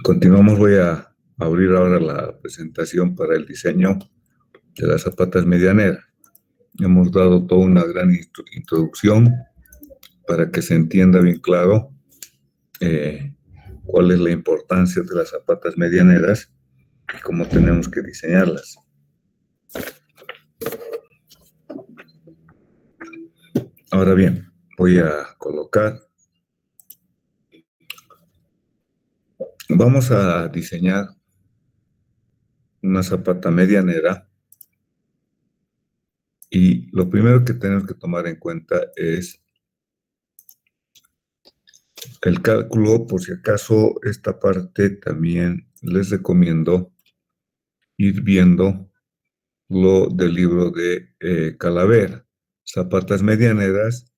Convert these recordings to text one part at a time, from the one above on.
Continuamos, voy a abrir ahora la presentación para el diseño de las zapatas medianeras. Hemos dado toda una gran introducción para que se entienda bien claro cuál es la importancia de las zapatas medianeras y cómo tenemos que diseñarlas. Ahora bien, voy a colocar. Vamos a diseñar una zapata medianera y lo primero que tenemos que tomar en cuenta es el cálculo. Por si acaso esta parte también les recomiendo ir viendo lo del libro de Calavera, zapatas medianeras,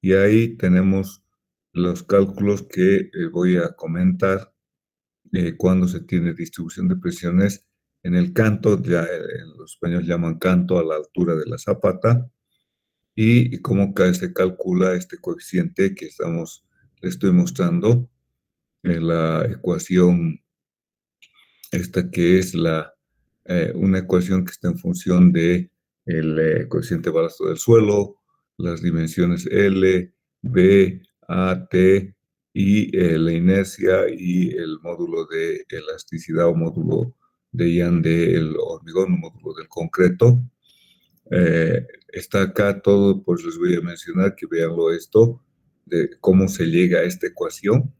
y ahí tenemos los cálculos que voy a comentar cuando se tiene distribución de presiones en el canto, ya los españoles llaman canto a la altura de la zapata, y cómo se calcula este coeficiente que les estoy mostrando en la ecuación, esta que es una ecuación que está en función de el coeficiente de balasto del suelo, las dimensiones L, B, A, T, y la inercia y el módulo de elasticidad o módulo de Ian del hormigón o módulo del concreto. Está acá todo, pues les voy a mencionar que veanlo esto, de cómo se llega a esta ecuación.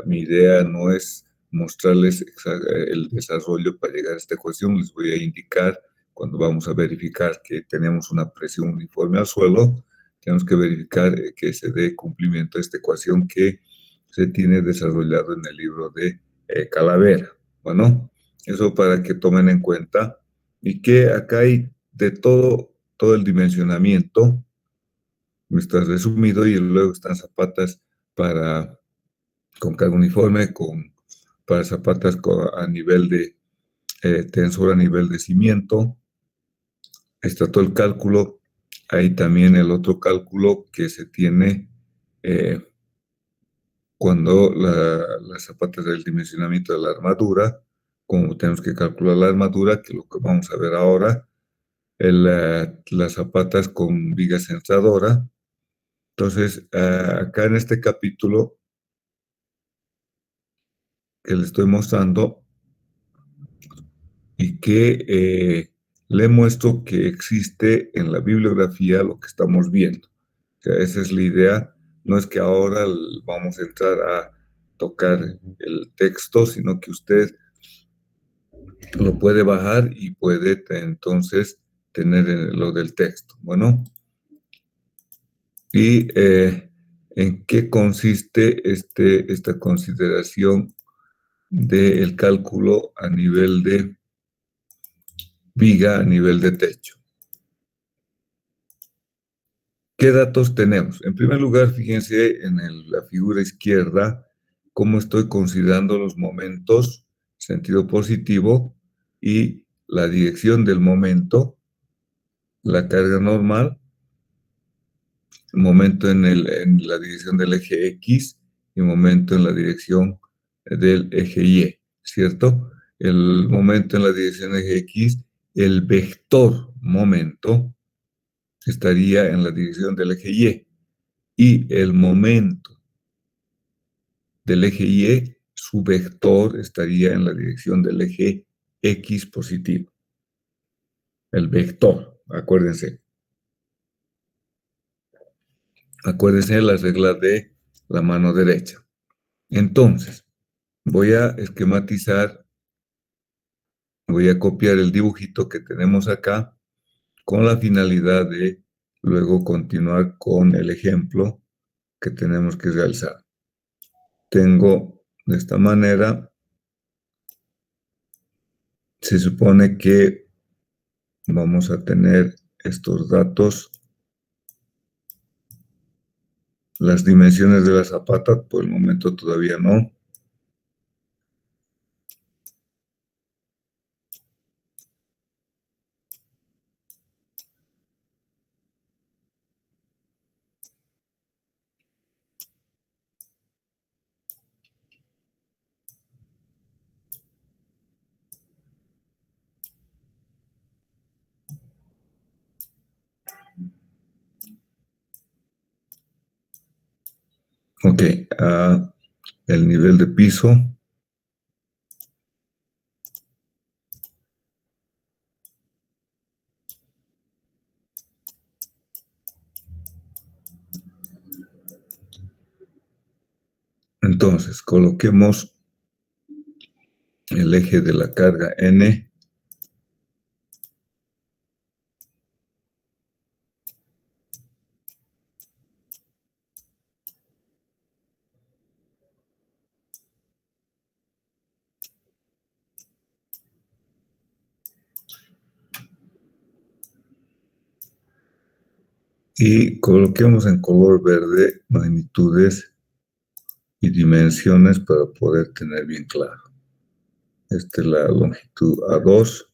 Mi idea no es mostrarles el desarrollo para llegar a esta ecuación. Les voy a indicar cuando vamos a verificar que tenemos una presión uniforme al suelo, tenemos que verificar que se dé cumplimiento a esta ecuación que se tiene desarrollado en el libro de Calavera. Bueno, eso para que tomen en cuenta, y que acá hay de todo el dimensionamiento, está resumido, y luego están zapatas con carga uniforme, para zapatas a nivel de tensor, a nivel de cimiento. Está todo el cálculo. Hay también el otro cálculo que se tiene cuando las zapatas del dimensionamiento de la armadura, como tenemos que calcular la armadura, que es lo que vamos a ver ahora, las zapatas con viga centradora. Entonces, acá en este capítulo que le estoy mostrando, y que le muestro que existe en la bibliografía lo que estamos viendo. O sea, esa es la idea. No es que ahora vamos a entrar a tocar el texto, sino que usted lo puede bajar y puede entonces tener lo del texto. Bueno, ¿y en qué consiste esta consideración del cálculo a nivel de viga, a nivel de techo? ¿Qué datos tenemos? En primer lugar, fíjense en la figura izquierda cómo estoy considerando los momentos, sentido positivo, y la dirección del momento, la carga normal, momento en la dirección del eje X y momento en la dirección del eje Y, ¿cierto? El momento en la dirección del eje X, el vector momento estaría en la dirección del eje Y, y el momento del eje Y, su vector estaría en la dirección del eje X positivo. El vector, acuérdense. Acuérdense de las reglas de la mano derecha. Entonces, voy a esquematizar, voy a copiar el dibujito que tenemos acá con la finalidad de luego continuar con el ejemplo que tenemos que realizar. Tengo de esta manera, se supone que vamos a tener estos datos, las dimensiones de la zapata, por el momento todavía no. Ok, el nivel de piso. Entonces, coloquemos el eje de la carga N y coloquemos en color verde magnitudes y dimensiones para poder tener bien claro. Esta es la longitud A2.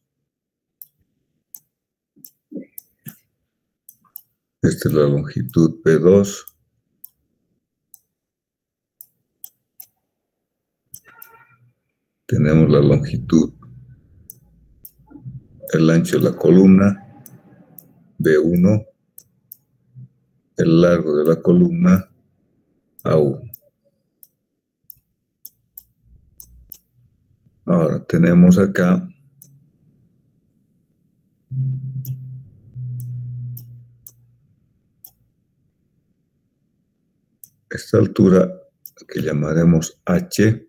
Esta es la longitud P2. Tenemos la longitud, el ancho de la columna, B1, el largo de la columna, A1. Ahora tenemos acá esta altura que llamaremos H.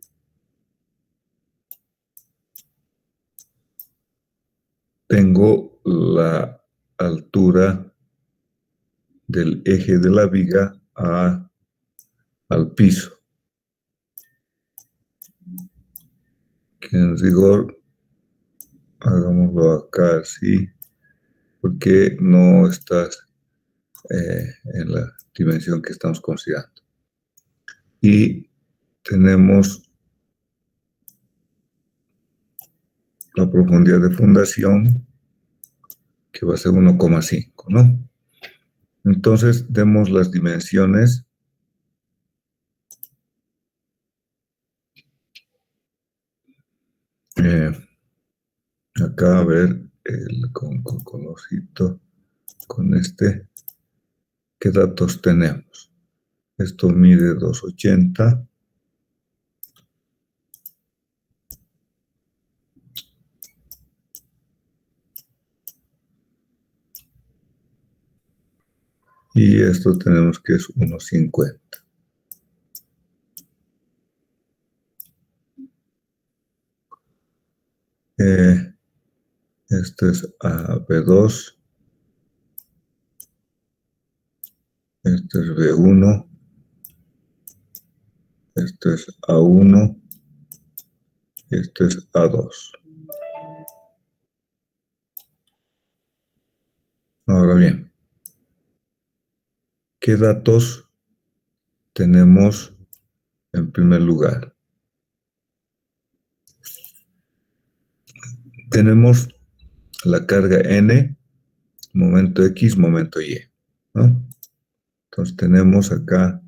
Tengo la altura del eje de la viga al piso, que en rigor hagámoslo acá así, porque no estás en la dimensión que estamos considerando. Y tenemos la profundidad de fundación, que va a ser 1,5, ¿no? Entonces, demos las dimensiones. Acá, a ver, con colorcito, con este, ¿qué datos tenemos? Esto mide 280. Y esto tenemos que es 1,50. Esto es B2. Esto es B1. Esto es A1. Esto es A2. Ahora bien, ¿qué datos tenemos en primer lugar? Tenemos la carga N, momento X, momento Y, ¿no? Entonces tenemos acá,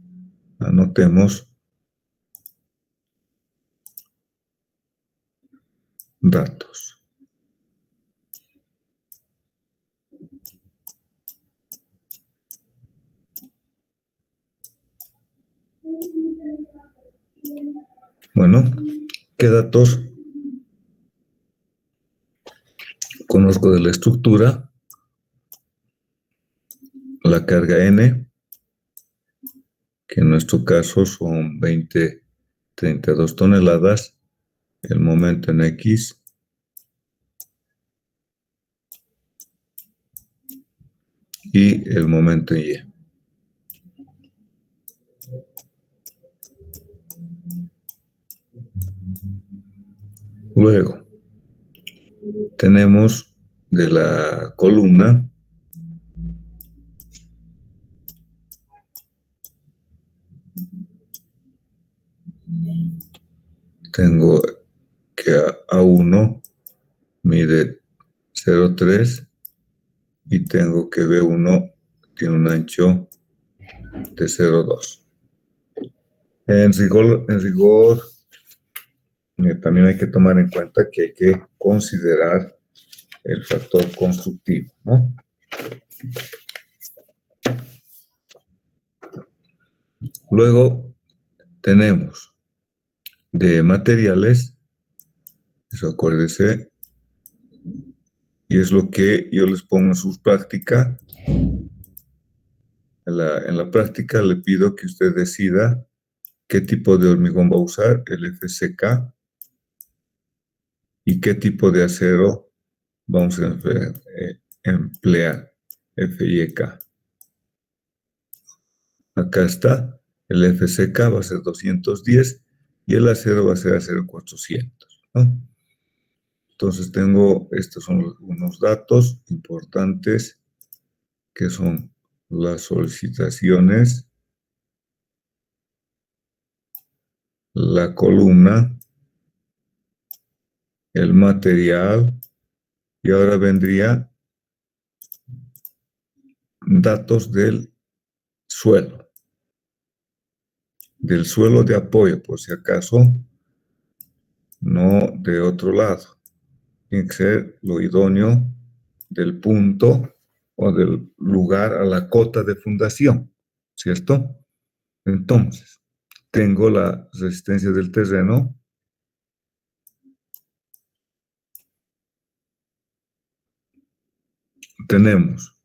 anotemos datos. Bueno, ¿qué datos conozco de la estructura? La carga N, que en nuestro caso son 32 toneladas, el momento en X, y el momento en Y. Luego, tenemos de la columna, tengo que A1 mide 0,3 y tengo que B1 tiene un ancho de 0,2. En rigor también hay que tomar en cuenta que hay que considerar el factor constructivo, ¿no? Luego tenemos de materiales, eso acuérdese, y es lo que yo les pongo en sus prácticas. En la práctica le pido que usted decida qué tipo de hormigón va a usar, el FCK, y qué tipo de acero vamos a emplear, FIK. Acá está, el FCK va a ser 210 y el acero va a ser acero 400, ¿no? Entonces estos son unos datos importantes que son las solicitaciones, la columna, el material, y ahora vendría datos del suelo de apoyo, por si acaso, no de otro lado. Tiene que ser lo idóneo del punto o del lugar a la cota de fundación, ¿cierto? Entonces, tengo la resistencia del terreno, tenemos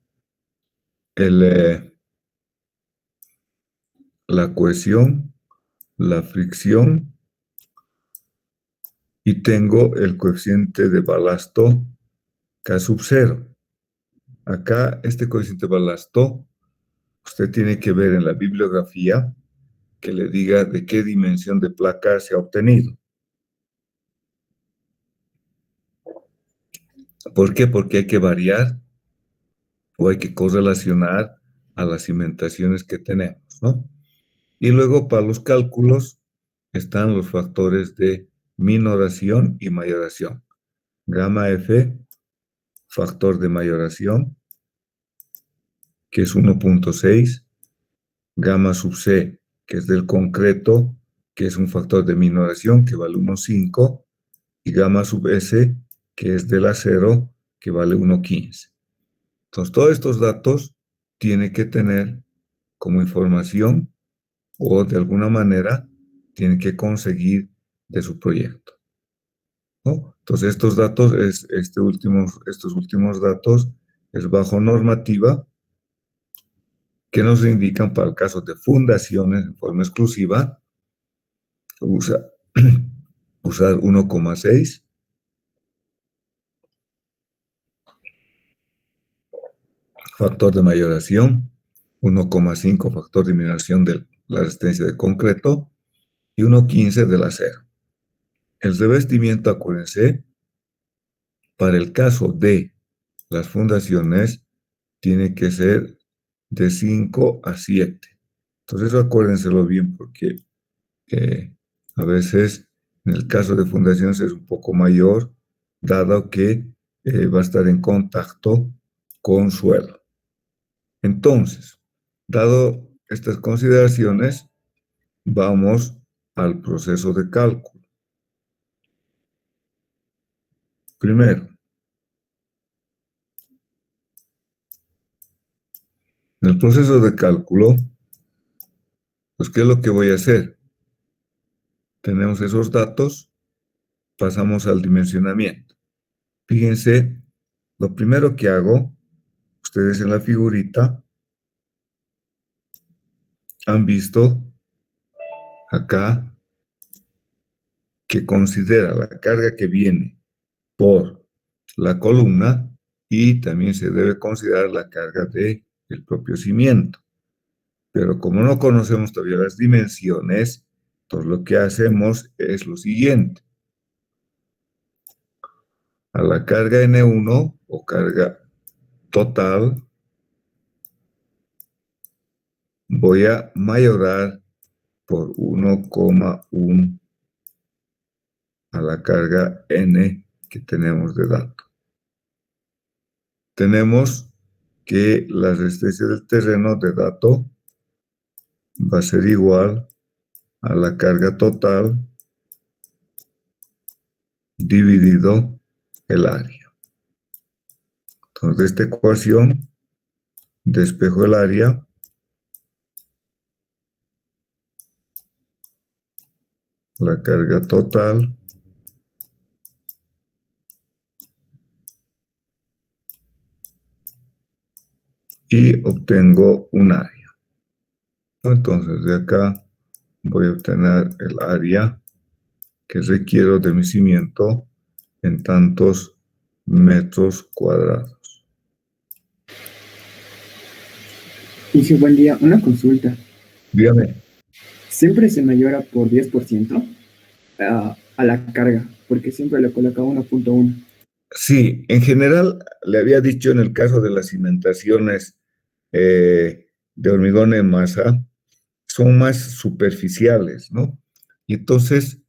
la cohesión, la fricción, y tengo el coeficiente de balasto K sub 0. Acá, este coeficiente de balasto, usted tiene que ver en la bibliografía que le diga de qué dimensión de placa se ha obtenido. ¿Por qué? Porque hay que variar o hay que correlacionar a las cimentaciones que tenemos, ¿no? Y luego para los cálculos están los factores de minoración y mayoración. Gamma F, factor de mayoración, que es 1.6, gamma sub C, que es del concreto, que es un factor de minoración que vale 1.5, y gamma sub S, que es del acero, que vale 1.15. Entonces, todos estos datos tiene que tener como información o de alguna manera tiene que conseguir de su proyecto, ¿no? Entonces, estos datos, estos últimos datos es bajo normativa que nos indican para el caso de fundaciones en forma exclusiva, usar 1,6, factor de mayoración, 1,5 factor de disminución de la resistencia de concreto y 1,15 del acero. El revestimiento, acuérdense, para el caso de las fundaciones, tiene que ser de 5 a 7. Entonces, eso acuérdenselo bien porque a veces en el caso de fundaciones es un poco mayor, dado que va a estar en contacto con suelo. Entonces, dado estas consideraciones, vamos al proceso de cálculo. Primero, en el proceso de cálculo, pues, ¿qué es lo que voy a hacer? Tenemos esos datos, pasamos al dimensionamiento. Fíjense, lo primero que hago, ustedes en la figurita han visto acá que considera la carga que viene por la columna y también se debe considerar la carga del propio cimiento. Pero como no conocemos todavía las dimensiones, entonces lo que hacemos es lo siguiente. A la carga N1 o carga total voy a mayorar por 1,1 a la carga N que tenemos de dato. Tenemos que la resistencia del terreno de dato va a ser igual a la carga total dividido el área. Entonces, de esta ecuación, despejo el área la carga total y obtengo un área. Entonces de acá voy a obtener el área que requiero de mi cimiento en tantos metros cuadrados. Inicio, buen día. Una consulta. Dígame. ¿Siempre se mayora por 10% a la carga? Porque siempre le coloca 1.1. Sí, en general le había dicho en el caso de las cimentaciones de hormigón en masa, son más superficiales, ¿no? Y entonces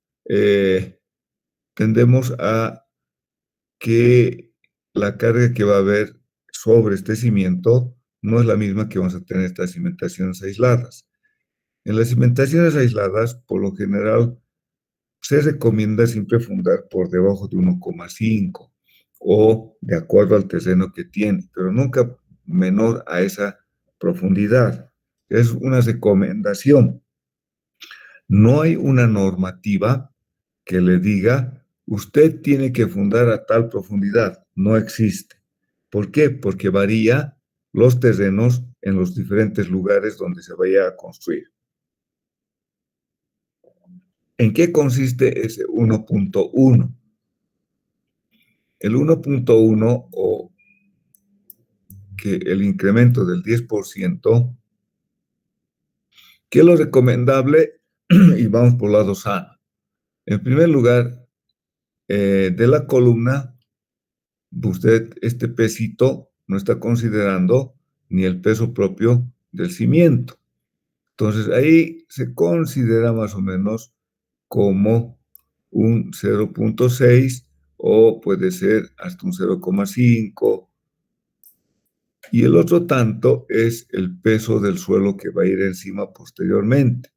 tendemos a que la carga que va a haber sobre este cimiento no es la misma que vamos a tener en estas cimentaciones aisladas. En las cimentaciones aisladas, por lo general, se recomienda siempre fundar por debajo de 1,5 o de acuerdo al terreno que tiene, pero nunca menor a esa profundidad. Es una recomendación. No hay una normativa que le diga, usted tiene que fundar a tal profundidad. No existe. ¿Por qué? Porque varía los terrenos en los diferentes lugares donde se vaya a construir. ¿En qué consiste ese 1.1? El 1.1 o que el incremento del 10%, ¿qué es lo recomendable? Y vamos por lado sano. En primer lugar, de la columna, usted este pesito no está considerando ni el peso propio del cimiento. Entonces ahí se considera más o menos como un 0.6 o puede ser hasta un 0,5. Y el otro tanto es el peso del suelo que va a ir encima posteriormente,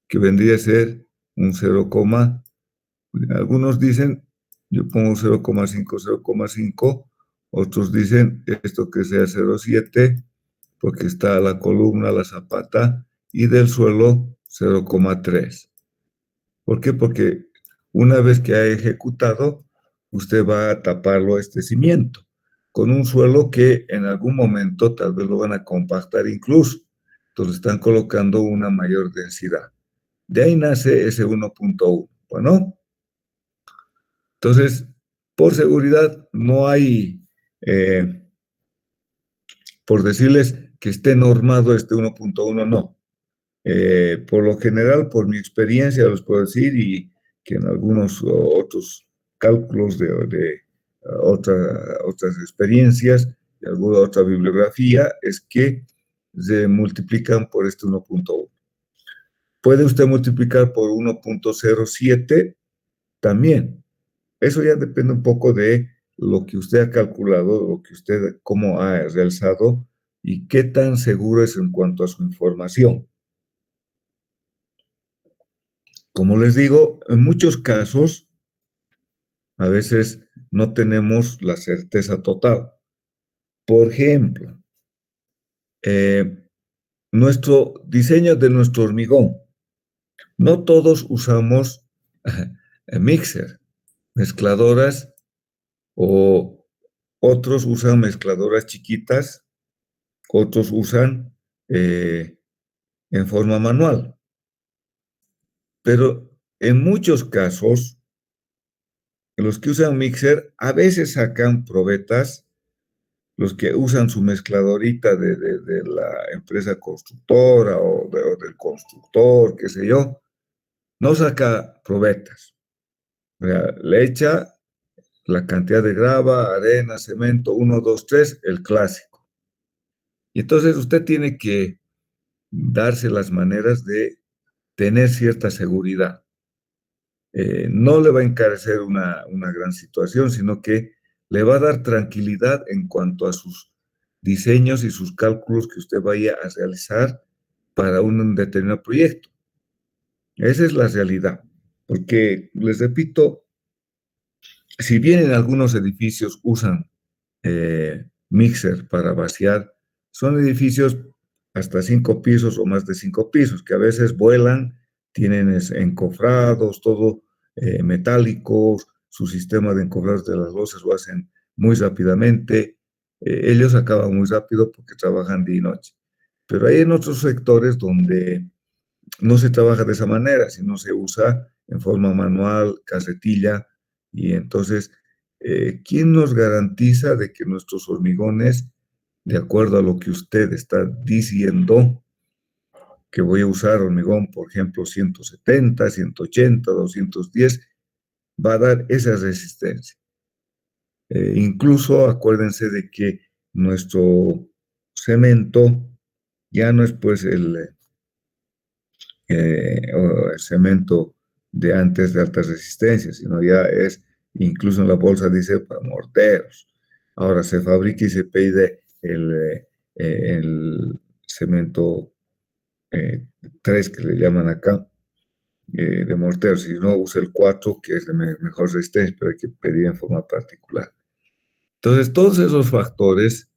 que vendría a ser un 0, algunos dicen, yo pongo 0,5, 0,5, otros dicen esto que sea 0,7, porque está la columna, la zapata, y del suelo 0,3. ¿Por qué? Porque una vez que ha ejecutado, usted va a taparlo este cimiento con un suelo que en algún momento tal vez lo van a compactar incluso. Entonces están colocando una mayor densidad. De ahí nace ese 1.1. Bueno, entonces, por seguridad, no hay, por decirles que esté normado este 1.1, no. Por lo general, por mi experiencia, les puedo decir, y que en algunos otros cálculos de otras experiencias y alguna otra bibliografía, es que se multiplican por este 1.1. Puede usted multiplicar por 1.07 también. Eso ya depende un poco de lo que usted ha calculado, lo que usted, cómo ha realizado y qué tan seguro es en cuanto a su información. Como les digo, en muchos casos, a veces no tenemos la certeza total. Por ejemplo, nuestro diseño de nuestro hormigón. No todos usamos mixer, mezcladoras, o otros usan mezcladoras chiquitas, otros usan en forma manual. Pero en muchos casos, los que usan mixer a veces sacan probetas, los que usan su mezcladorita de la empresa constructora o del constructor, qué sé yo, no saca probetas. O sea, le echa la cantidad de grava, arena, cemento, 1, 2, 3, el clásico. Y entonces usted tiene que darse las maneras de tener cierta seguridad. No le va a encarecer una gran situación, sino que le va a dar tranquilidad en cuanto a sus diseños y sus cálculos que usted vaya a realizar para un determinado proyecto. Esa es la realidad, porque les repito, si bien en algunos edificios usan mixer para vaciar, son edificios hasta 5 pisos o más de 5 pisos, que a veces vuelan tienen encofrados, todo metálicos, su sistema de encofrados de las losas lo hacen muy rápidamente. Ellos acaban muy rápido porque trabajan día y noche. Pero hay en otros sectores donde no se trabaja de esa manera, sino se usa en forma manual, carretilla, y entonces, ¿quién nos garantiza de que nuestros hormigones, de acuerdo a lo que usted está diciendo, que voy a usar hormigón, por ejemplo, 170, 180, 210, va a dar esa resistencia? Incluso acuérdense de que nuestro cemento ya no es pues o el cemento de antes de alta resistencia, sino ya es, incluso en la bolsa dice para morteros. Ahora se fabrica y se pide el cemento 3 que le llaman acá, de morteros, si no usa el 4 que es de mejor resistencia, pero hay que pedir en forma particular. Entonces, todos esos factores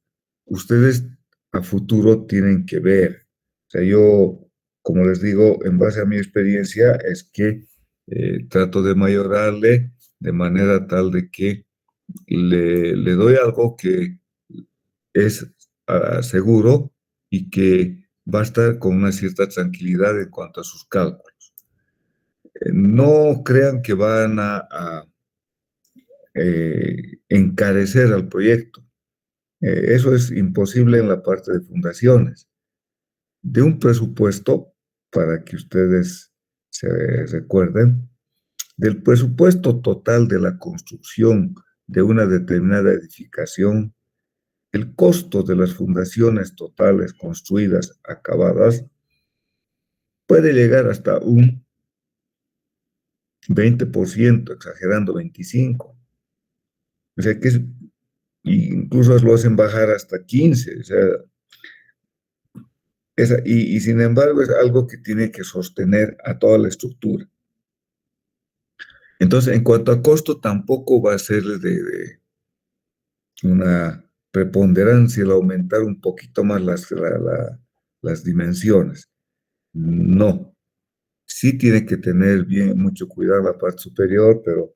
ustedes a futuro tienen que ver. O sea, yo, como les digo, en base a mi experiencia, es que trato de mayorarle de manera tal de que le doy algo que es seguro y que va a estar con una cierta tranquilidad en cuanto a sus cálculos. No crean que van a encarecer al proyecto. Eso es imposible en la parte de fundaciones. De un presupuesto, para que ustedes se recuerden, del presupuesto total de la construcción de una determinada edificación, el costo de las fundaciones totales construidas, acabadas, puede llegar hasta un 20%, exagerando 25%. O sea que incluso lo hacen bajar hasta 15%. O sea, y sin embargo es algo que tiene que sostener a toda la estructura. Entonces, en cuanto a costo, tampoco va a ser de una preponderancia el aumentar un poquito más las dimensiones. No, sí tiene que tener bien mucho cuidado la parte superior, pero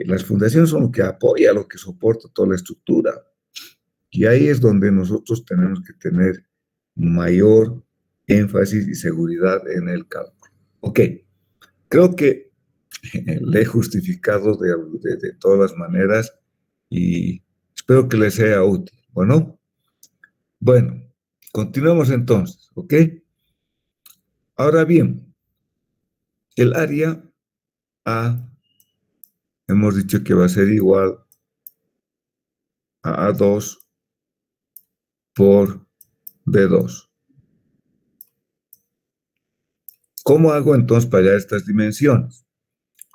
las fundaciones son lo que apoya, lo que soporta toda la estructura. Y ahí es donde nosotros tenemos que tener mayor énfasis y seguridad en el cálculo. Ok, creo que le he justificado de todas las maneras y espero que les sea útil. Bueno, continuamos entonces, ¿ok? Ahora bien, el área A hemos dicho que va a ser igual a A2 por B2. ¿Cómo hago entonces para hallar estas dimensiones?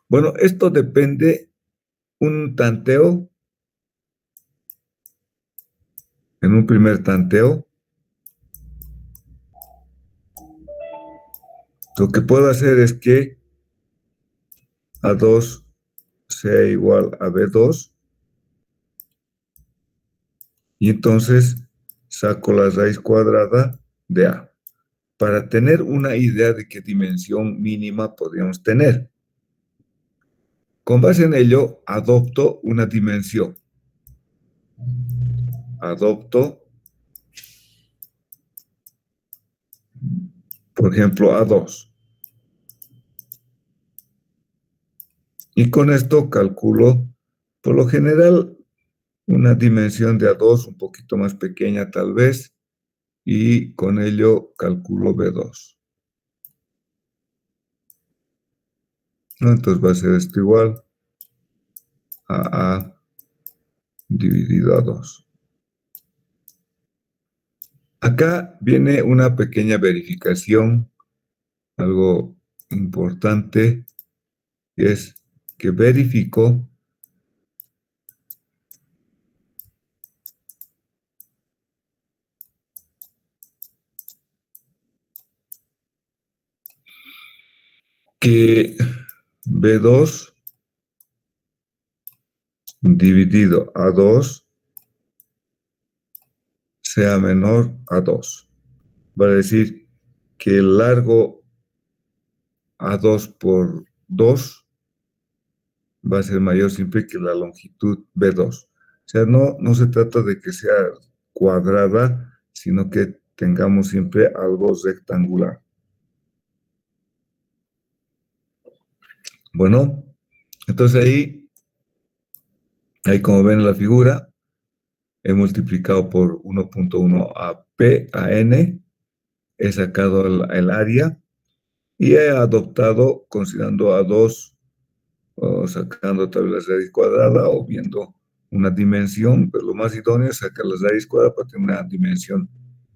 Bueno, esto depende un tanteo, en un primer tanteo. Lo que puedo hacer es que A2 sea igual a B2 y entonces saco la raíz cuadrada de A para tener una idea de qué dimensión mínima podríamos tener. Con base en ello, adopto una dimensión. Adopto, por ejemplo, A2. Y con esto calculo, por lo general, una dimensión de A2 un poquito más pequeña tal vez, y con ello calculo B2. ¿No? Entonces va a ser esto igual a A dividido a 2. Acá viene una pequeña verificación, algo importante, es que verifico que B2 dividido a 2 sea menor a 2. Va a decir que el largo A2 por 2 va a ser mayor siempre que la longitud B2. O sea, no se trata de que sea cuadrada, sino que tengamos siempre algo rectangular. Bueno, entonces ahí como ven en la figura, he multiplicado por 1.1 a P a N, he sacado el área y he adoptado, considerando a 2 o sacando tal vez la raíz cuadrada o viendo una dimensión, pero lo más idóneo es sacar la raíz cuadrada para tener una dimensión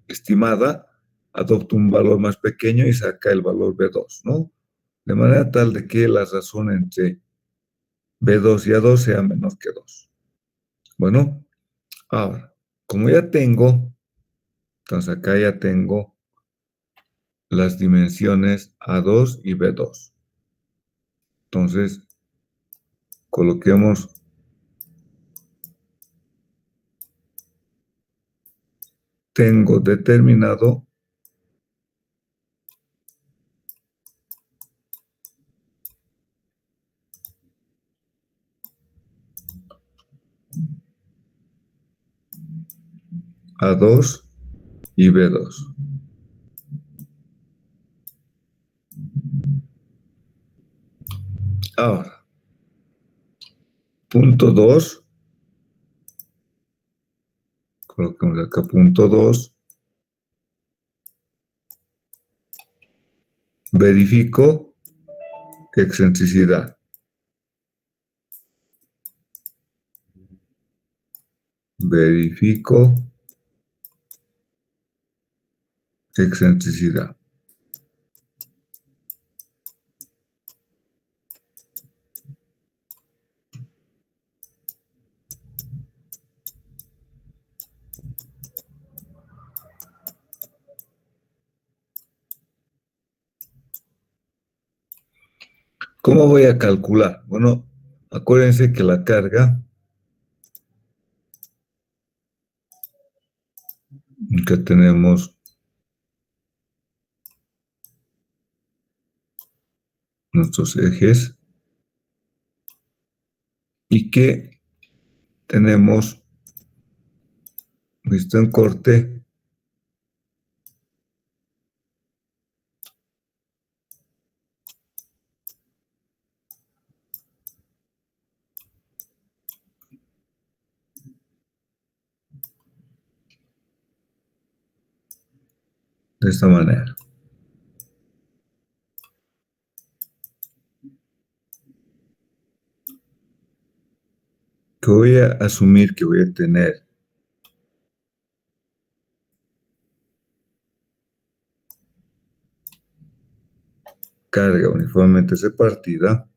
estimada, adopto un valor más pequeño y saca el valor B2, ¿no? De manera tal de que la razón entre B2 y A2 sea menor que 2. Bueno, ahora, como ya tengo, entonces acá ya tengo las dimensiones A2 y B2. Entonces, coloquemos tengo determinado A2 y B2. Ahora, punto 2, colocamos acá punto 2, verifico excentricidad. Verifico excentricidad. ¿Cómo voy a calcular? Bueno, acuérdense que la carga que tenemos nuestros ejes y que tenemos visto en corte de esta manera. Que voy a asumir que voy a tener carga uniformemente repartida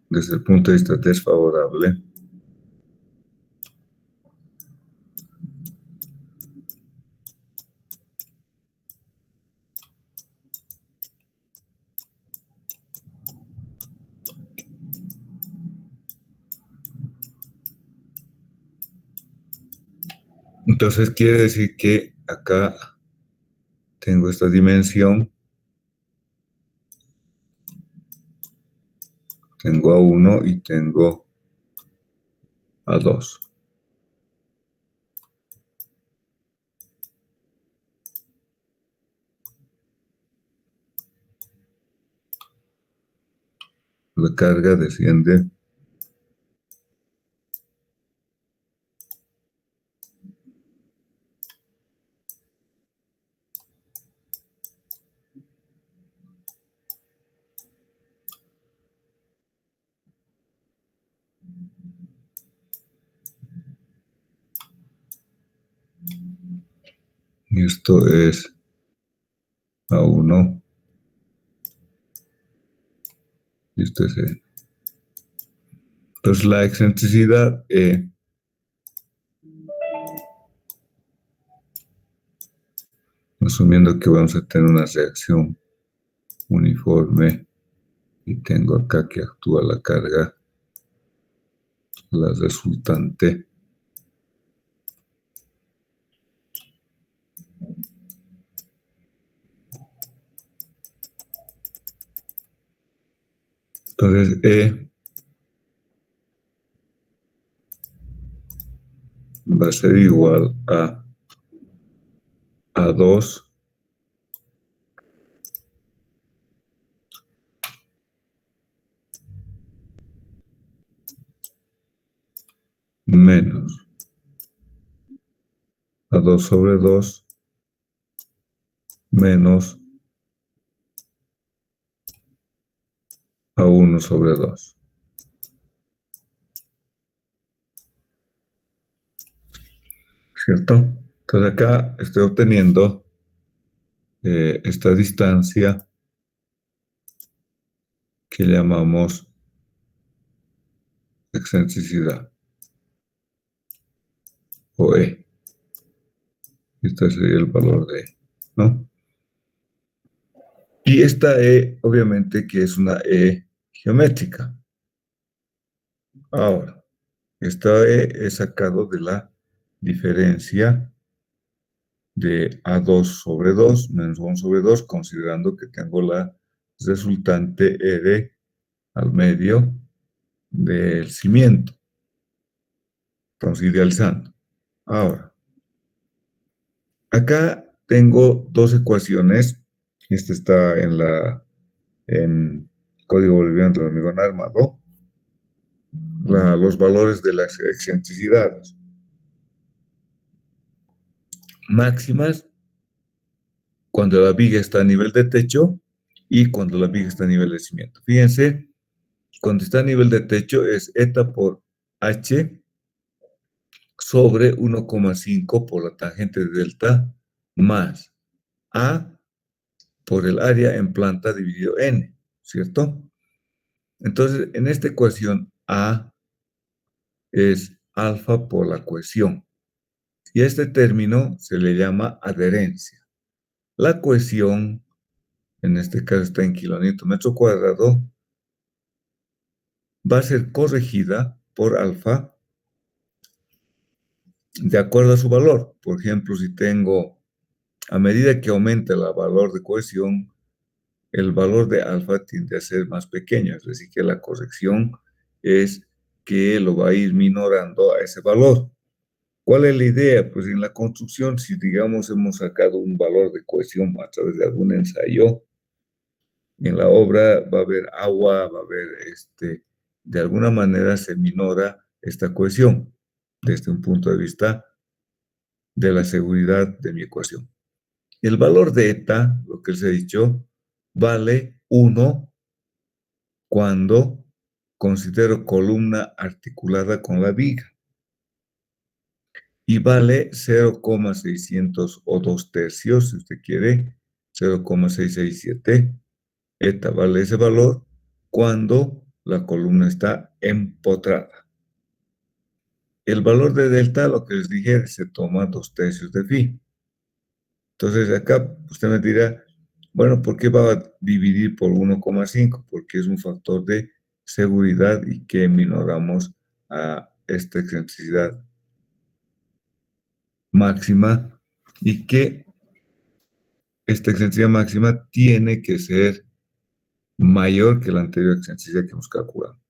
desde el punto de vista desfavorable Entonces quiere decir que acá tengo esta dimensión, tengo A1 y tengo A2. La carga desciende y esto es A1 y esto es E. Entonces la excentricidad E asumiendo que vamos a tener una reacción uniforme y tengo acá que actúa la carga, la resultante Entonces, va a ser igual a 2 menos a 2 sobre 2 menos a 1 sobre 2. ¿Cierto? Entonces acá estoy obteniendo esta distancia que llamamos excentricidad o E. Este sería el valor de E, ¿no? Y esta E, obviamente, que es una E geométrica. Ahora, esta E es sacado de la diferencia de A2 sobre 2 menos 1 sobre 2, considerando que tengo la resultante R al medio del cimiento. Estamos idealizando. Ahora, acá tengo dos ecuaciones. Esta está en código boliviano del hormigón armado. Los valores de las excentricidades máximas cuando la viga está a nivel de techo y cuando la viga está a nivel de cimiento. Fíjense, cuando está a nivel de techo es eta por h sobre 1,5 por la tangente de delta más a por el área en planta dividido n, ¿cierto? Entonces, en esta ecuación a es alfa por la cohesión y a este término se le llama adherencia. La cohesión, en este caso está en kilonewton metro cuadrado, va a ser corregida por alfa de acuerdo a su valor. Por ejemplo, si tengo, a medida que aumenta el valor de cohesión, el valor de alfa tiende a ser más pequeño, es decir, que la corrección es que lo va a ir minorando a ese valor. ¿Cuál es la idea? Pues en la construcción, si digamos hemos sacado un valor de cohesión a través de algún ensayo, en la obra va a haber agua, va a haber, de alguna manera se minora esta cohesión desde un punto de vista de la seguridad de mi ecuación. El valor de eta, lo que les he dicho, vale 1 cuando considero columna articulada con la viga y vale 0,600 o 2 tercios, si usted quiere, 0,667. Eta vale ese valor cuando la columna está empotrada. El valor de delta, lo que les dije, se toma 2 tercios de phi. Entonces acá usted me dirá, bueno, ¿por qué va a dividir por 1,5? Porque es un factor de seguridad y que minoramos a esta excentricidad máxima y que esta excentricidad máxima tiene que ser mayor que la anterior excentricidad que hemos calculado.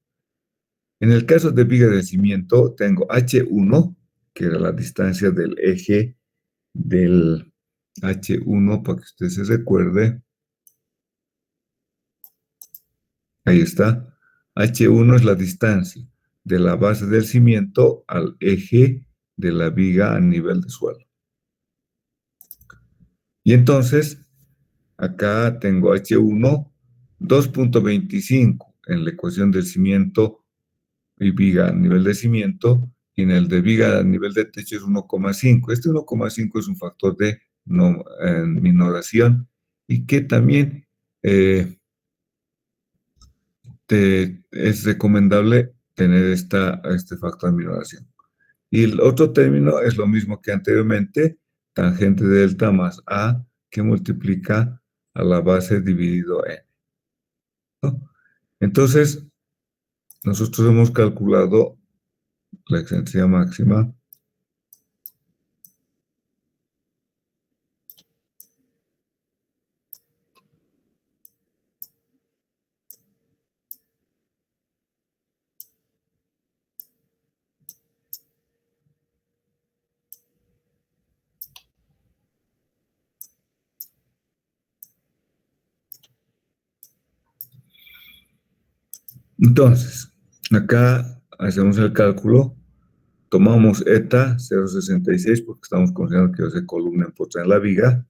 En el caso de viga de cimiento, tengo H1, que era la distancia del eje del H1, para que usted se recuerde. Ahí está. H1 es la distancia de la base del cimiento al eje de la viga a nivel de suelo. Y entonces, acá tengo H1, 2,25 en la ecuación del cimiento y viga a nivel de cimiento, y en el de viga a nivel de techo es 1,5. Este 1,5 es un factor de minoración y que también es recomendable tener este factor de minoración. Y el otro término es lo mismo que anteriormente, tangente de delta más A, que multiplica a la base dividido n, ¿no? Entonces, nosotros hemos calculado la excentricidad máxima Entonces, acá hacemos el cálculo, tomamos eta 0,66 porque estamos considerando que va a ser columna en en la viga.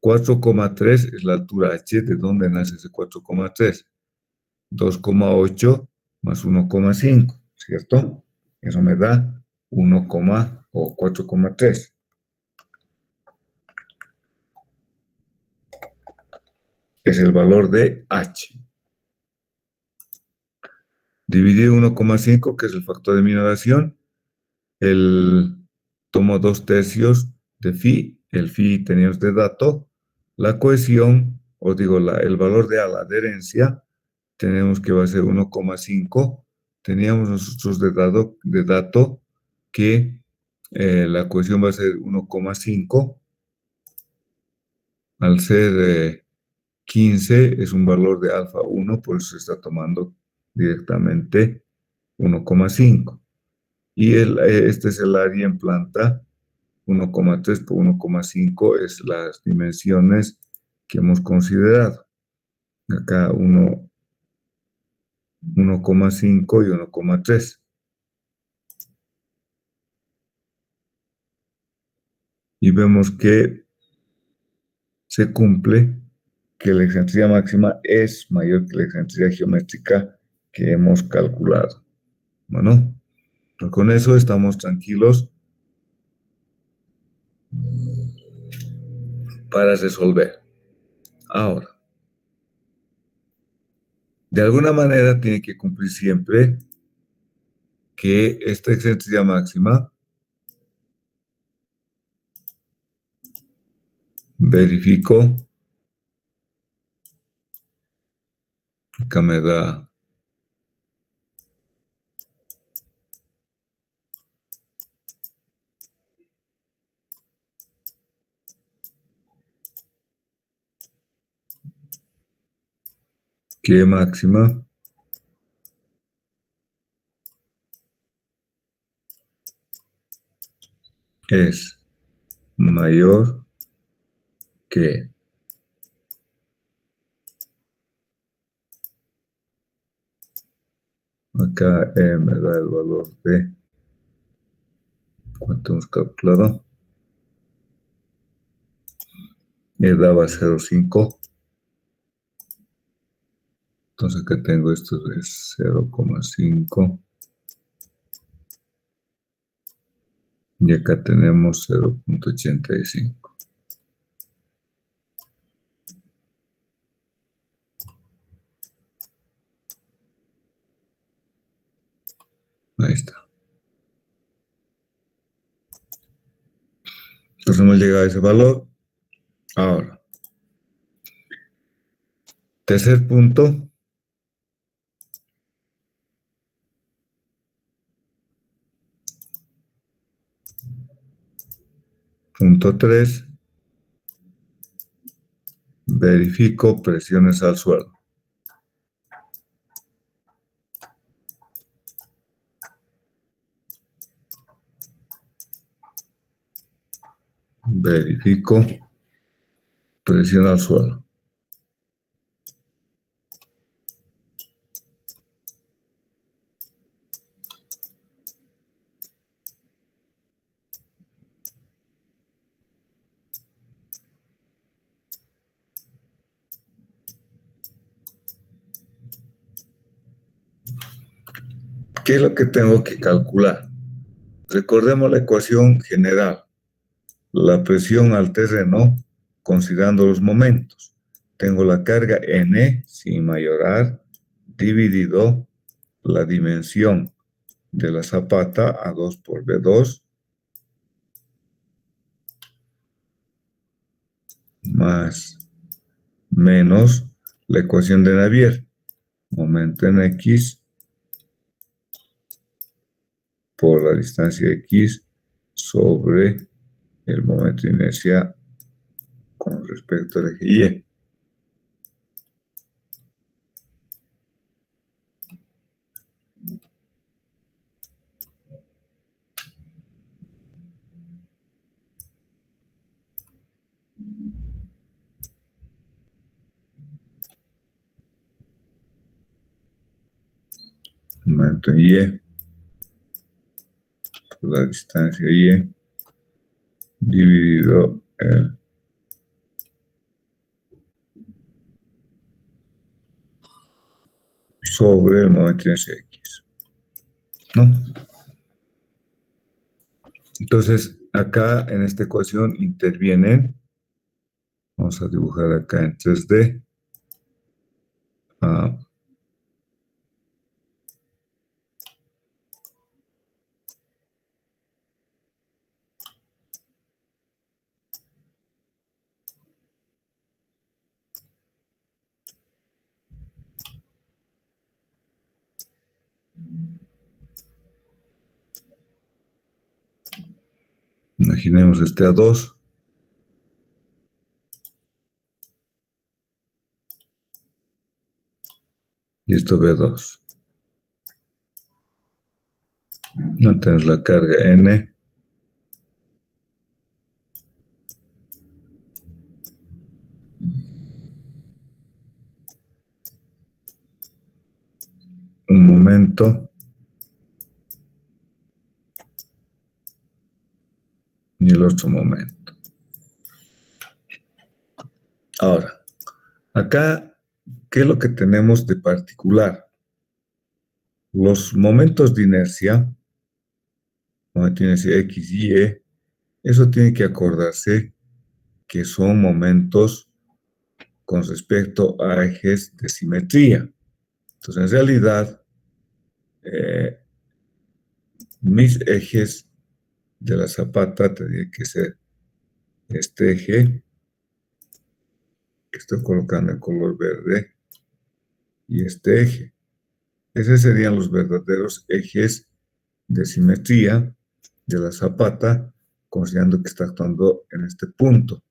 4,3 es la altura h, ¿de dónde nace ese 4,3? 2,8 más 1,5, ¿cierto? Eso me da 1, o 4,3. Es el valor de h. Dividir 1,5, que es el factor de minoración. Tomo 2/3 de phi, el phi teníamos de dato. La cohesión, os digo, el valor de A, la adherencia, tenemos que va a ser 1,5. Teníamos nosotros de dato que la cohesión va a ser 1,5. Al ser 15 es un valor de alfa 1, por eso se está tomando directamente 1,5. Y este es el área en planta, 1,3 por 1,5 es las dimensiones que hemos considerado. Acá 1,5 y 1,3. Y vemos que se cumple que la excentricidad máxima es mayor que la excentricidad geométrica que hemos calculado. Bueno, pues con eso estamos tranquilos para resolver. Ahora, de alguna manera tiene que cumplir siempre que esta excentricidad máxima verifico, acá me da que máxima es mayor que acá me da el valor de cuánto hemos calculado, me daba 0,5. Entonces acá tengo esto de 0,5 y acá tenemos 0,85. Ahí está. Entonces hemos llegado a ese valor. Ahora, tercer punto. Punto 3. Verifico presiones al suelo. Verifico presión al suelo. ¿Qué es lo que tengo que calcular? Recordemos la ecuación general. La presión al terreno, considerando los momentos. Tengo la carga N sin mayorar dividido la dimensión de la zapata a 2 por B2 más menos la ecuación de Navier. Momento en X por la distancia X sobre el momento de inercia con respecto al eje Y. momento en Y, por la distancia Y, dividido sobre el momento en X, ¿no? Entonces, acá en esta ecuación intervienen, vamos a dibujar acá en 3D, imaginemos este A2, y esto B2. No tenemos la carga N, un momento, y el otro momento. Ahora, acá, ¿qué es lo que tenemos de particular? Los momentos de inercia, momento de inercia X y Y, eso tiene que acordarse que son momentos con respecto a ejes de simetría. Entonces, en realidad, mis ejes de la zapata tendría que ser este eje, que estoy colocando en color verde, y este eje. Esos serían los verdaderos ejes de simetría de la zapata, considerando que está actuando en este punto.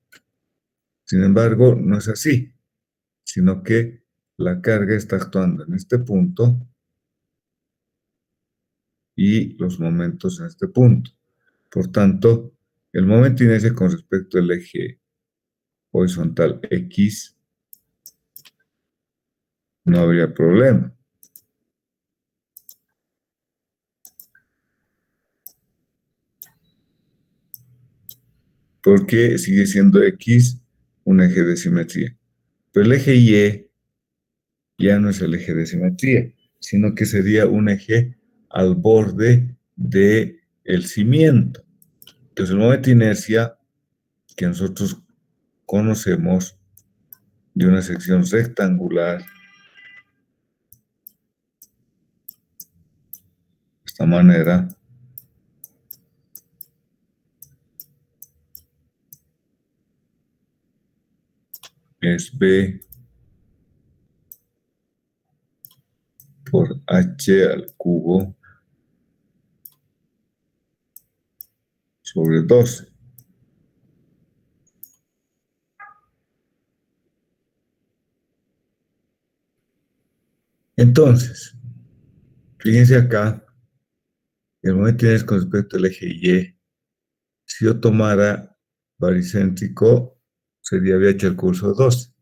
Sin embargo, no es así, sino que la carga está actuando en este punto y los momentos en este punto. Por tanto, el momento de inercia con respecto al eje horizontal X no habría problema. Porque sigue siendo X un eje de simetría. Pero el eje Y ya no es el eje de simetría, sino que sería un eje al borde del cimiento. Entonces, el momento de inercia que nosotros conocemos de una sección rectangular, de esta manera, es B por H al cubo sobre 12. Entonces, fíjense acá, el momento de inercia con respecto al eje Y, si yo tomara baricéntrico, sería BH al cubo sobre 12.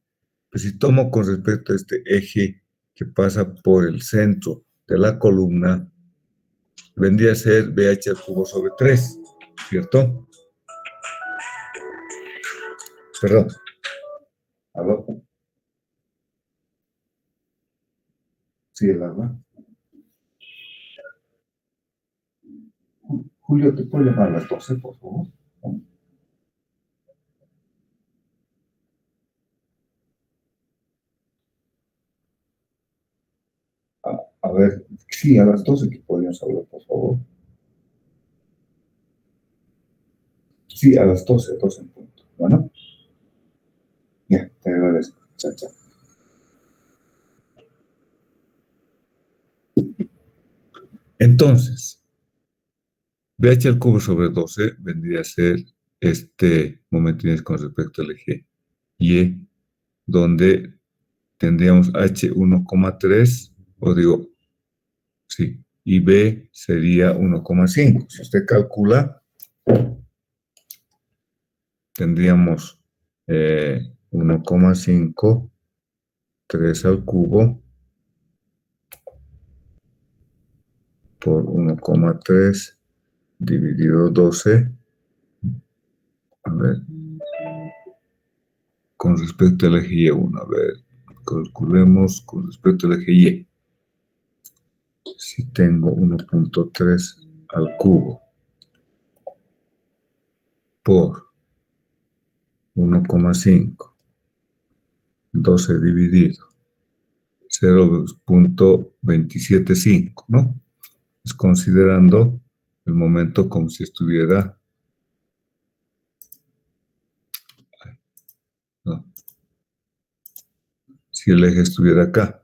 Pero si tomo con respecto a este eje que pasa por el centro de la columna, vendría a ser BH al cubo sobre 3, ¿cierto? Perdón. ¿Aló? Sí, el alma. Julio, ¿te puedo llamar a las 12, por favor? A ver, sí, a las 12 que podríamos hablar, por favor. Sí, a las 12, 12 en punto. Bueno, ya, te agradezco. Chao, chao. Entonces, BH al cubo sobre 12 vendría a ser este momento con respecto al eje Y, donde tendríamos H 1,3, o digo, sí, y B sería 1,5. Si usted calcula, tendríamos 1,5, 3 al cubo, por 1,3 dividido 12. A ver, con respecto al eje Y1, a ver, calculemos con respecto al eje Y. Si tengo 1,3 al cubo por 1,5, 12 dividido 0,275, ¿no? Es considerando el momento como si estuviera, ¿no? Si el eje estuviera acá.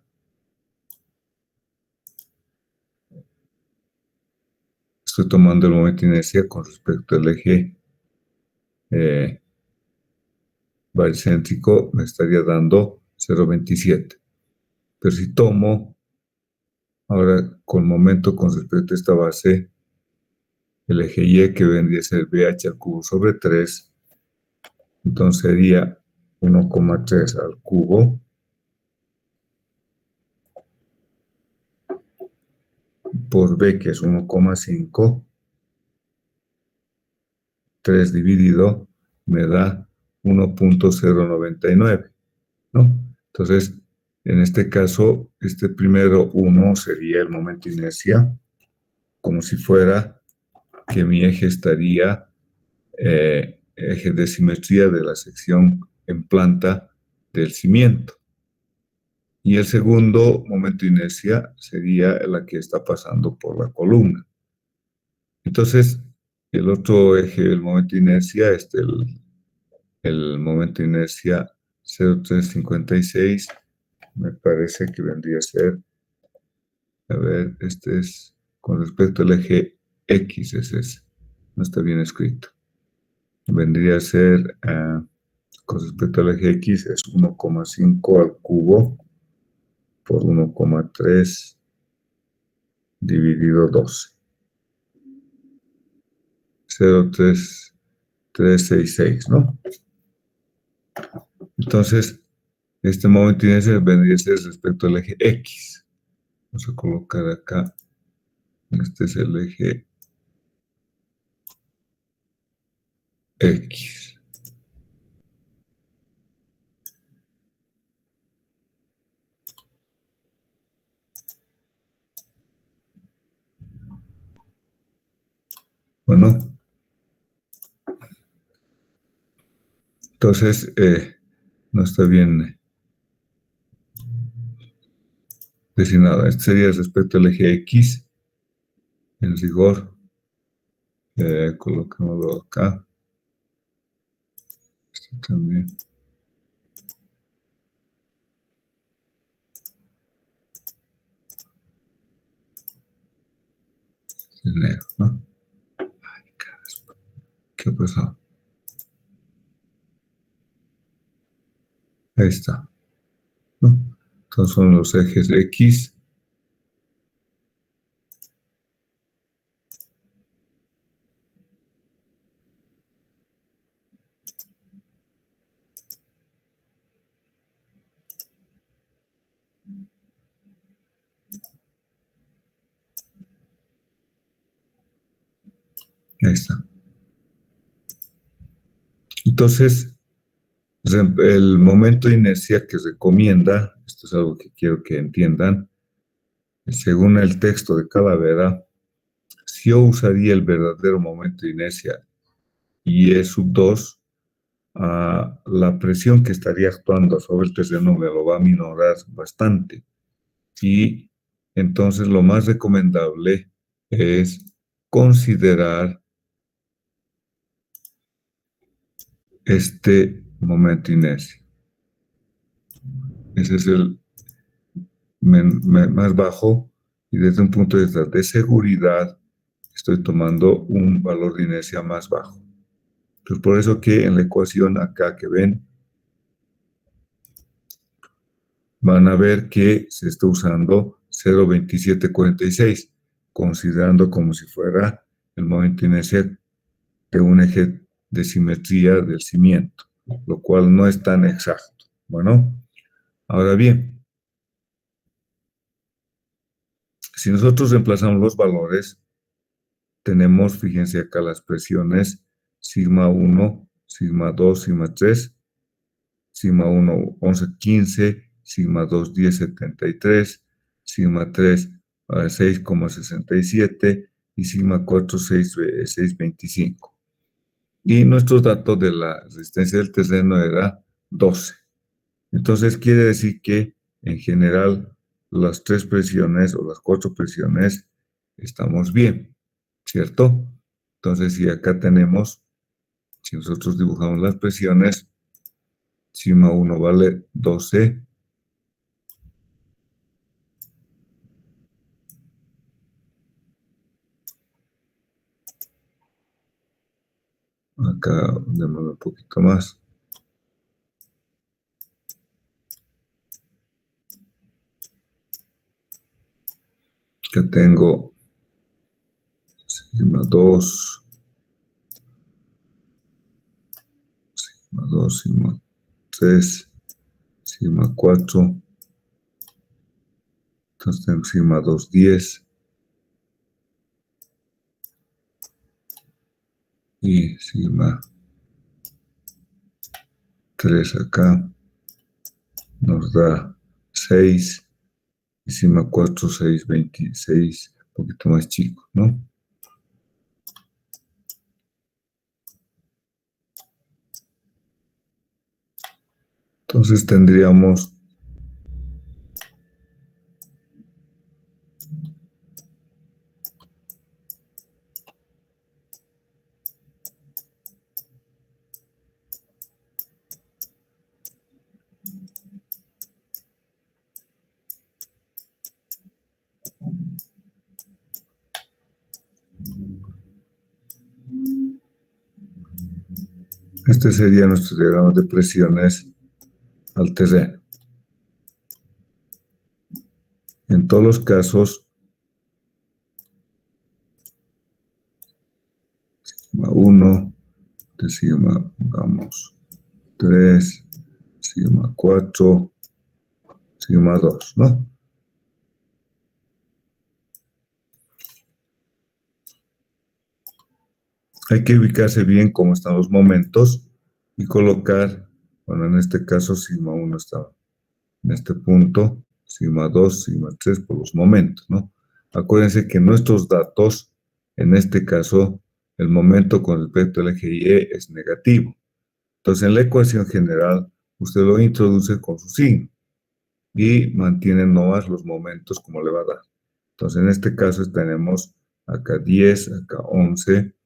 Estoy tomando el momento de inercia con respecto al eje baricéntrico, me estaría dando 0,27. Pero si tomo ahora con momento con respecto a esta base, el eje Y, que vendría a ser BH al cubo sobre 3, entonces sería 1,3 al cubo por B, que es 1,5, 3 dividido, me da 1,099, ¿no? Entonces, en este caso, este primero 1 sería el momento de inercia, como si fuera que mi eje estaría eje de simetría de la sección en planta del cimiento. Y el segundo momento de inercia sería la que está pasando por la columna. Entonces, el otro eje del momento de inercia es el momento de inercia 0,356, me parece que vendría a ser, a ver, este es con respecto al eje X, es ese, no está bien escrito. Vendría a ser, con respecto al eje X, es 1,5 al cubo por 1,3 dividido 12. 0,366, ¿no? Entonces, este momento de inercia vendría a ser respecto al eje X. Vamos a colocar acá, este es el eje X. Bueno, entonces no está bien designado. Este sería respecto al eje X. En rigor, colocémoslo acá. Este también. Es negro, ¿no? Ay, caramba. ¿Qué pasó? Ahí está, ¿no? Entonces son los ejes X. Ahí está. Entonces, el momento de inercia que recomienda, esto es algo que quiero que entiendan, según el texto de Calavera, si yo usaría el verdadero momento de inercia y E sub 2, la presión que estaría actuando sobre el terreno me lo va a minorar bastante. Y entonces lo más recomendable es considerar este momento de inercia. Ese es el más bajo, y desde un punto de vista de seguridad estoy tomando un valor de inercia más bajo. Entonces, por eso que en la ecuación acá que ven, van a ver que se está usando 0,2746, considerando como si fuera el momento de inercia de un eje de simetría del cimiento, lo cual no es tan exacto. Bueno, ahora bien, Si nosotros reemplazamos los valores, tenemos, fíjense acá las presiones, sigma 1, sigma 2, sigma 3, sigma 1, 11, 15, sigma 2, 10, 73, sigma 3, 6,67 y sigma 4, 6, 6,25. Y nuestro dato de la resistencia del terreno era 12. Entonces quiere decir que en general las 3 presiones o las 4 presiones estamos bien, ¿cierto? Entonces si acá tenemos, si nosotros dibujamos las presiones, sigma 1 vale 12, acá démosle un poquito más. Que tengo sigma 2, sigma 2, sigma 3, sigma 4, entonces tengo sigma 2, 10 y sigma 3 acá nos da 6 y sigma 4, 6, 26, un poquito más chico, ¿no? Entonces tendríamos este sería nuestro diagrama de presiones al terreno. En todos los casos, sigma 1, de sigma, vamos, 3, sigma 4, sigma 2, ¿no? Hay que ubicarse bien cómo están los momentos y colocar, bueno, en este caso sigma 1 está en este punto, sigma 2, sigma 3 por los momentos, ¿no? Acuérdense que nuestros datos, en este caso, el momento con respecto al eje Y es negativo. Entonces, en la ecuación general, usted lo introduce con su signo y mantiene nomás los momentos como le va a dar. Entonces, en este caso tenemos acá 10, acá 11,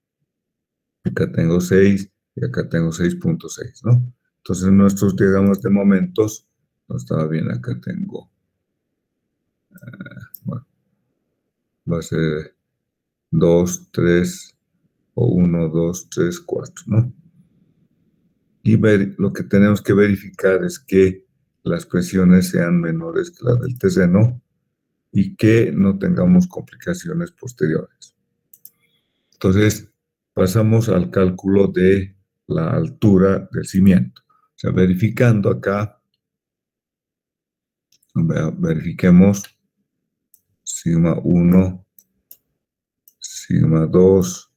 acá tengo 6 y acá tengo 6,6, ¿no? Entonces, nuestros diagramas de momentos, no estaba bien, acá tengo, bueno, va a ser 2, 3 o 1, 2, 3, 4, ¿no? Y lo que tenemos que verificar es que las presiones sean menores que las del terreno y que no tengamos complicaciones posteriores. Entonces, pasamos al cálculo de la altura del cimiento. O sea, verificando acá, verifiquemos sigma 1, sigma 2,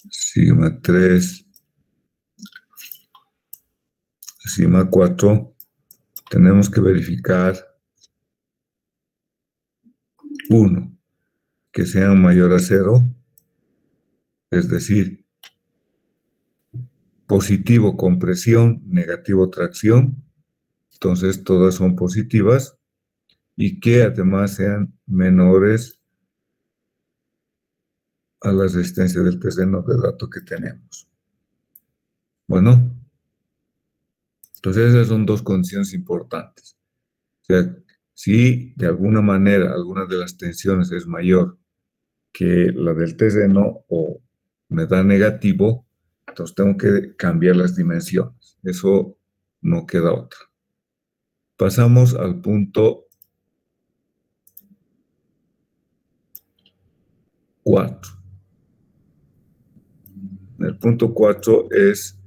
sigma 3, sigma 4. Tenemos que verificar 1, que sea mayor a 0, es decir, positivo compresión, negativo tracción, entonces todas son positivas, y que además sean menores a la resistencia del terreno de dato que tenemos. Bueno, entonces esas son dos condiciones importantes. O sea, si de alguna manera alguna de las tensiones es mayor que la del terreno o me da negativo, entonces tengo que cambiar las dimensiones. Eso no queda otra. Pasamos al punto 4. El punto 4 es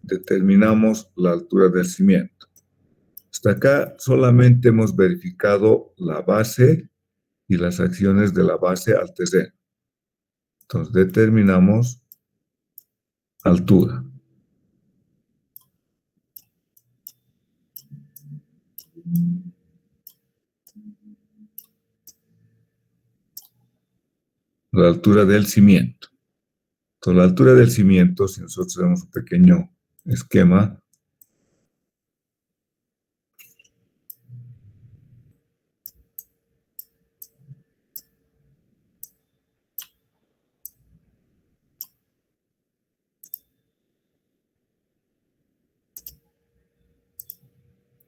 determinamos la altura del cimiento. Hasta acá solamente hemos verificado la base y las acciones de la base al terreno. Entonces determinamos altura. La altura del cimiento. Entonces la altura del cimiento, si nosotros tenemos un pequeño esquema,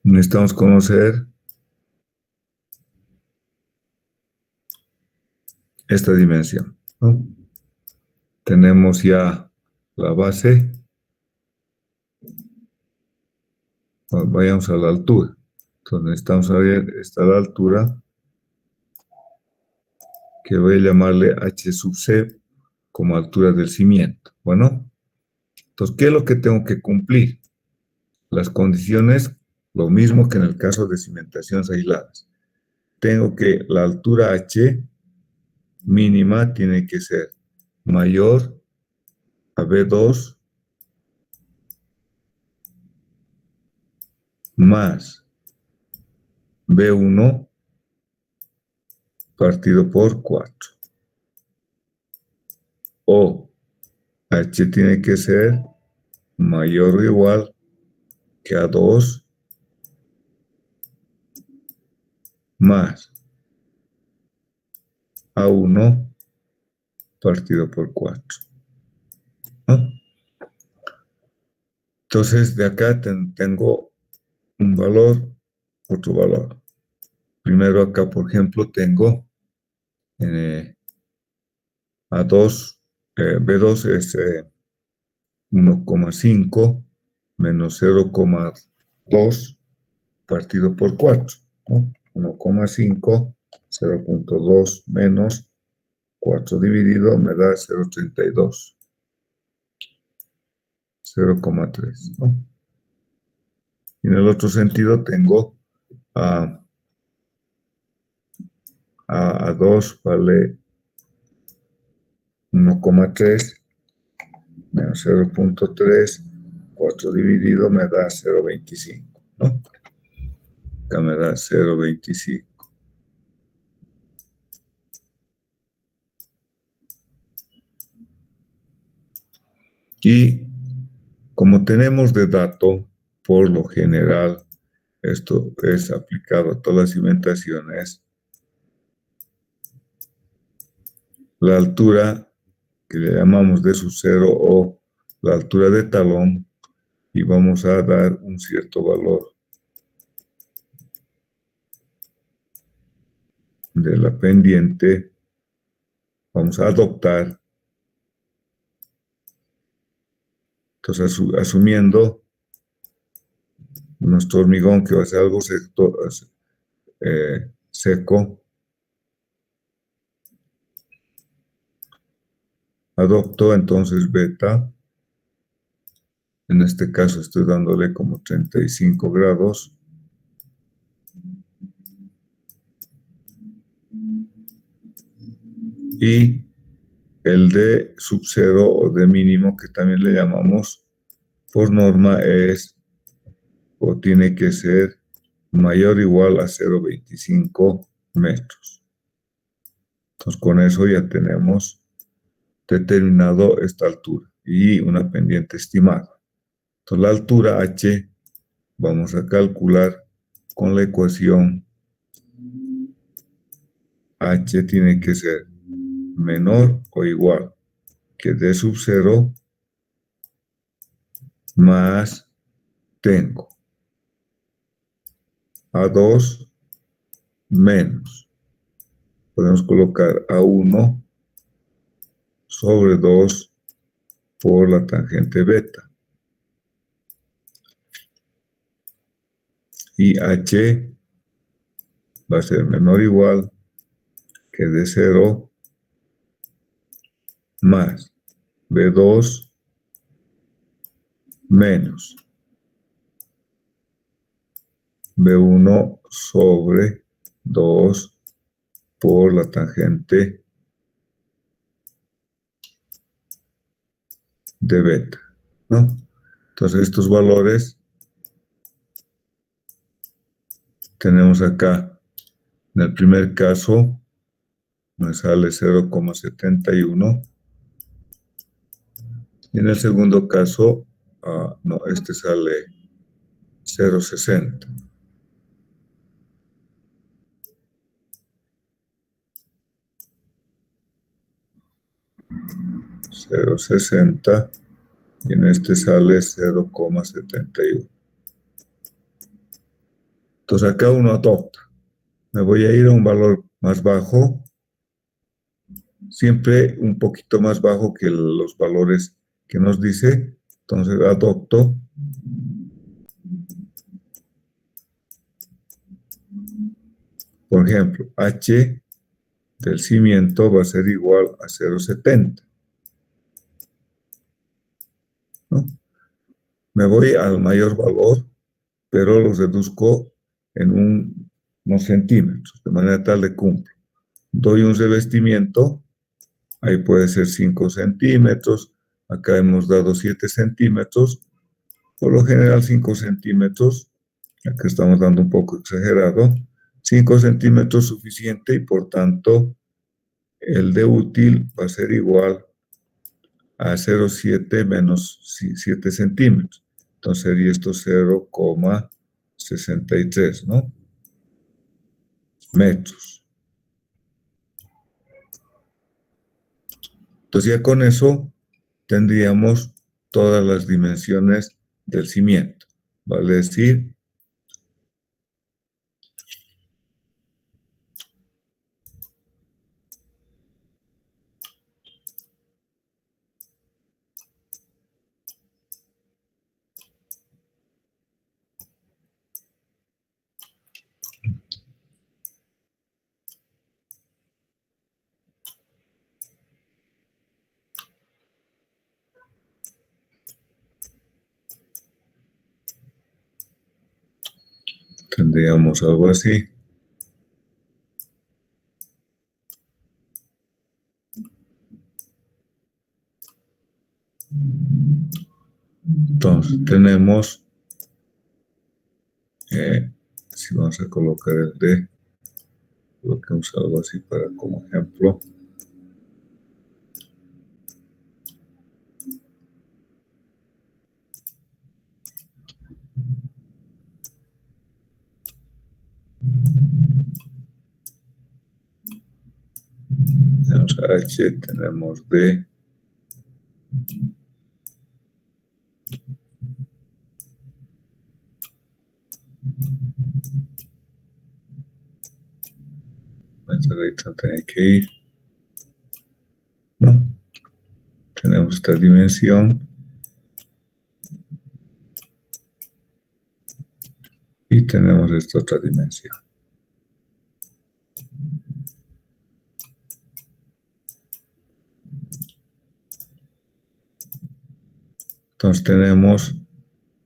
necesitamos conocer esta dimensión, ¿no? Tenemos ya la base. Vayamos a la altura. Entonces necesitamos saber, está la altura, que voy a llamarle h sub c como altura del cimiento. Bueno, entonces, ¿qué es lo que tengo que cumplir? Las condiciones, lo mismo que en el caso de cimentaciones aisladas. Tengo que la altura h mínima tiene que ser mayor a B2 más B1 partido por 4. O h tiene que ser mayor o igual que A2 más A1 partido por 4. ¿No? Entonces, de acá tengo un valor, otro valor. Primero acá, por ejemplo, tengo A2, B2 es 1,5 menos 0,2 partido por 4. ¿No? 1,5, 0,2 menos 4 dividido me da 0,32. 0,3, ¿no? Y en el otro sentido tengo A2 vale 1,3 menos 0,3, 4 dividido me da 0,25, ¿no? Acá me da 0,25. Y como tenemos de dato, por lo general, esto es aplicado a todas las cimentaciones, la altura que le llamamos de sub cero o la altura de talón, y vamos a dar un cierto valor de la pendiente, vamos a adoptar, entonces asumiendo nuestro hormigón que va a ser algo seco, adopto entonces beta, en este caso estoy dándole como 35 grados, y el de sub cero o de mínimo, que también le llamamos por norma, es o tiene que ser mayor o igual a 0,25 metros. Entonces con eso ya tenemos determinado esta altura y una pendiente estimada. Entonces la altura h vamos a calcular con la ecuación h tiene que ser menor o igual que d sub 0 más tengo A2 menos, podemos colocar A1 sobre 2 por la tangente beta. Y h va a ser menor o igual que d 0 más B2 menos B1 sobre 2 por la tangente de beta, ¿no? Entonces estos valores tenemos acá, en el primer caso me sale 0,71 y en el segundo caso, no, este sale 0,60. 0,60 y en este sale 0,71. Entonces acá uno adopta. Me voy a ir a un valor más bajo, siempre un poquito más bajo que los valores que nos dice. Entonces adopto por ejemplo, H del cimiento va a ser igual a 0,70, ¿no? Me voy al mayor valor, pero los reduzco en unos centímetros, de manera tal de cumplo. Doy un revestimiento, ahí puede ser 5 centímetros, acá hemos dado 7 centímetros, por lo general 5 centímetros, acá estamos dando un poco exagerado, 5 centímetros suficiente y por tanto el de útil va a ser igual a 0,7 menos 7 centímetros. Entonces sería esto 0,63, ¿no? Metros. Entonces ya con eso tendríamos todas las dimensiones del cimiento. Vale decir, tendríamos algo así. Entonces tenemos, si vamos a colocar el D, coloquemos algo así para como ejemplo. Tenemos H, tenemos D. Esta recta tiene que ir, ¿no? Tenemos esta dimensión y tenemos esta otra dimensión. Entonces tenemos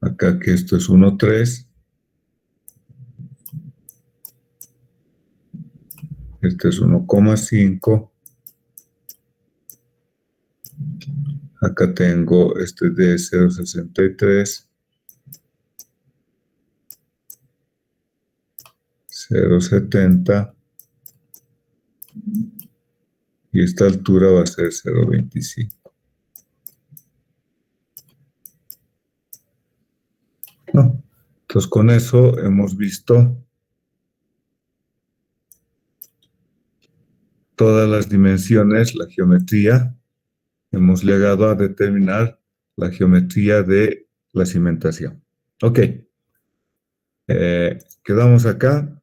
acá que esto es 1,3. Este es 1,5. Acá tengo este de 0,63. 0,70. Y esta altura va a ser 0,25. ¿No? Entonces con eso hemos visto todas las dimensiones, la geometría. Hemos llegado a determinar la geometría de la cimentación. Ok. Quedamos acá.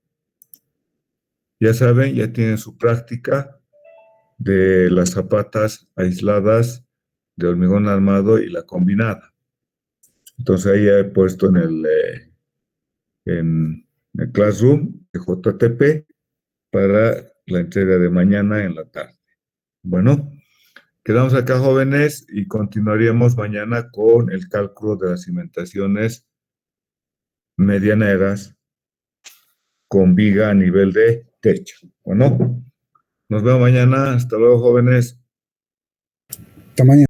Ya saben, ya tienen su práctica de las zapatas aisladas de hormigón armado y la combinada. Entonces ahí he puesto en el Classroom de JTP para la entrega de mañana en la tarde. Bueno, quedamos acá, jóvenes, y continuaríamos mañana con el cálculo de las cimentaciones medianeras con viga a nivel de techo. Bueno, nos vemos mañana. Hasta luego, jóvenes. Hasta mañana.